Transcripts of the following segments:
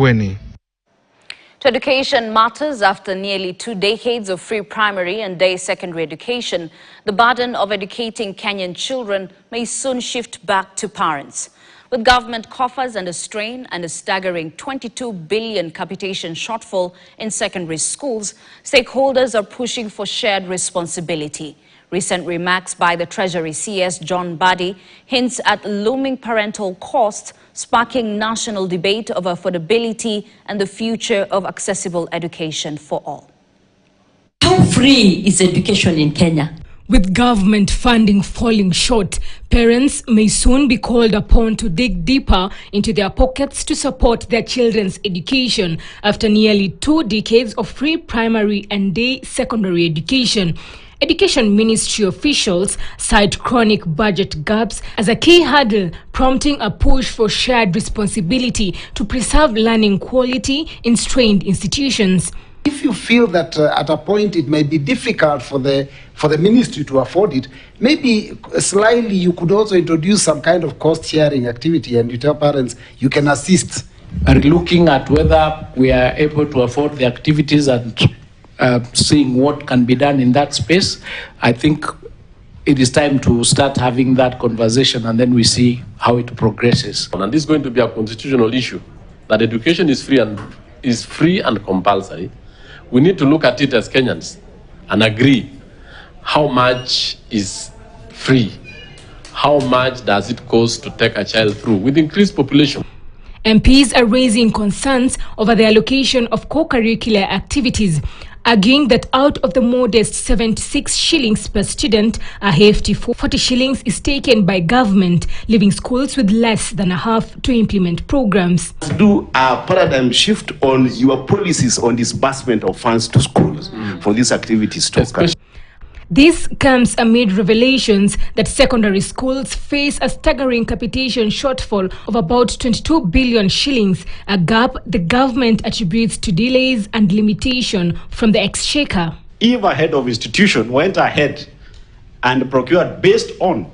Makueni. To education matters. After nearly 2 decades of free primary and day secondary education, the burden of educating Kenyan children may soon shift back to parents. With government coffers under strain and a staggering 22 billion capitation shortfall in secondary schools, stakeholders are pushing for shared responsibility. Recent remarks by the Treasury CS John Badi hints at looming parental costs, sparking national debate over affordability and the future of accessible education for all. How free is education in Kenya? With government funding falling short, parents may soon be called upon to dig deeper into their pockets to support their children's education after nearly 2 decades of free primary and day secondary education. Education Ministry officials cite chronic budget gaps as a key hurdle, prompting a push for shared responsibility to preserve learning quality in strained institutions. If you feel that at a point it may be difficult for the ministry to afford it, maybe slightly you could also introduce some kind of cost-sharing activity, and you tell parents you can assist. Looking at whether we are able to afford the activities and seeing what can be done in that space, I think it is time to start having that conversation, and then we see how it progresses. And this is going to be a constitutional issue, that education is free and compulsory. We need to look at it as Kenyans and agree how much is free, how much does it cost to take a child through with increased population. MPs are raising concerns over the allocation of co-curricular activities, arguing that out of the modest 76 shillings per student, a hefty 40 shillings is taken by government, leaving schools with less than a half to implement programs. Do a paradigm shift on your policies on disbursement of funds to schools for these activities to occur. This comes amid revelations that secondary schools face a staggering capitation shortfall of about 22 billion shillings, a gap the government attributes to delays and limitation from the exchequer. If a head of institution went ahead and procured based on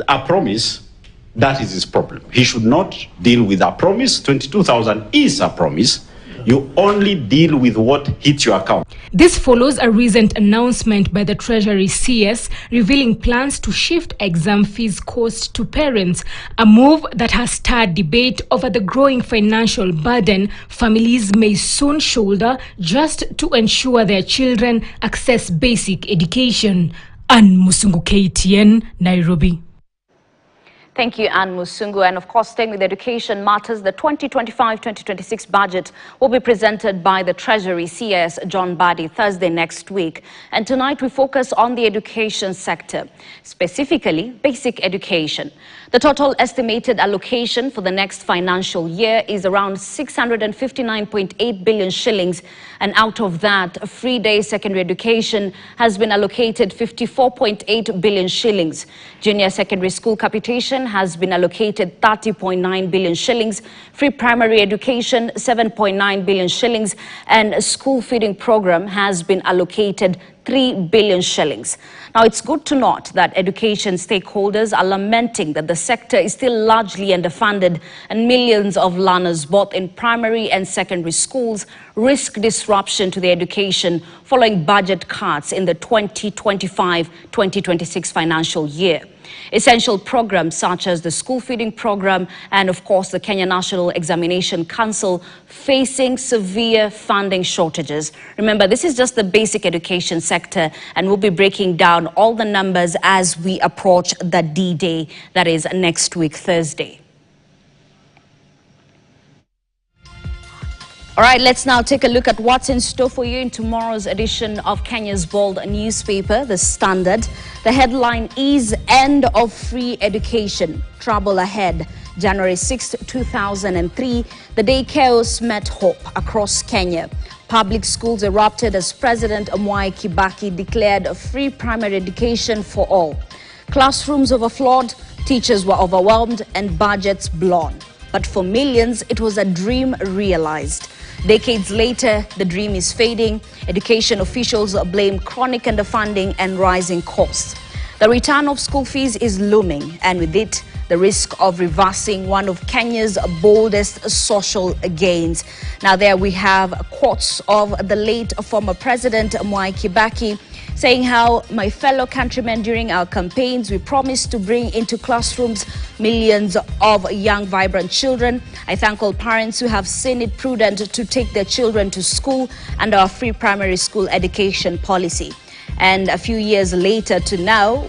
a promise, that is his problem. He should not deal with a promise. 22,000 is a promise. You only deal with what hits your account. This follows a recent announcement by the Treasury CS revealing plans to shift exam fees cost to parents, a move that has stirred debate over the growing financial burden families may soon shoulder just to ensure their children access basic education. Ann Musungu, KTN, Nairobi. Thank you, Ann Musungu. And of course, staying with education matters, the 2025-2026 budget will be presented by the Treasury CS John Badi Thursday next week. And tonight we focus on the education sector, specifically basic education. The total estimated allocation for the next financial year is around 659.8 billion shillings. And out of that, free day secondary education has been allocated 54.8 billion shillings. Junior secondary school capitation has been allocated 30.9 billion shillings, free primary education 7.9 billion shillings, and a school feeding program has been allocated 3 billion shillings. Now, it's good to note that education stakeholders are lamenting that the sector is still largely underfunded and millions of learners, both in primary and secondary schools, risk disruption to their education following budget cuts in the 2025-2026 financial year. Essential programs such as the school feeding program and, of course, the Kenya National Examination Council facing severe funding shortages. Remember, this is just the basic education sector, and we'll be breaking down all the numbers as we approach the D-Day, that is next week, Thursday. All right, let's now take a look at what's in store for you in tomorrow's edition of Kenya's bold newspaper, The Standard. The headline is End of Free Education, Trouble Ahead. January 6, 2003, the day chaos met hope across Kenya. Public schools erupted as President Mwai Kibaki declared free primary education for all. Classrooms overflowed, teachers were overwhelmed, and budgets blown. But for millions, it was a dream realized. Decades later, the dream is fading. Education officials blame chronic underfunding and rising costs. The return of school fees is looming, and with it, the risk of reversing one of Kenya's boldest social gains. Now there we have quotes of the late former President Mwai Kibaki saying how, my fellow countrymen, during our campaigns, we promised to bring into classrooms millions of young, vibrant children. I thank all parents who have seen it prudent to take their children to school under our free primary school education policy. And a few years later to now,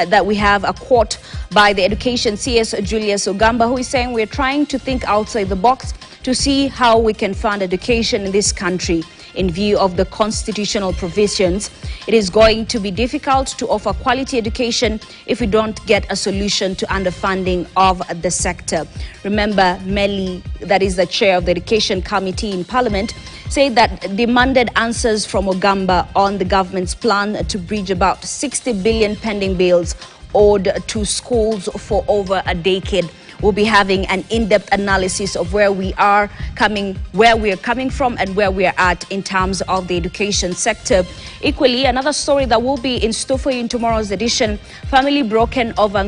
that we have a quote by the Education CS Julius Ogamba, who is saying we're trying to think outside the box to see how we can fund education in this country. In view of the constitutional provisions, it is going to be difficult to offer quality education if we don't get a solution to underfunding of the sector. Remember, Meli, that is the chair of the Education Committee in Parliament, said that demanded answers from Ogamba on the government's plan to bridge about 60 billion pending bills owed to schools for over a decade. We'll be having an in-depth analysis of where we are coming from and where we are at in terms of the education sector. Equally, another story that will be in store for you in tomorrow's edition, family broken over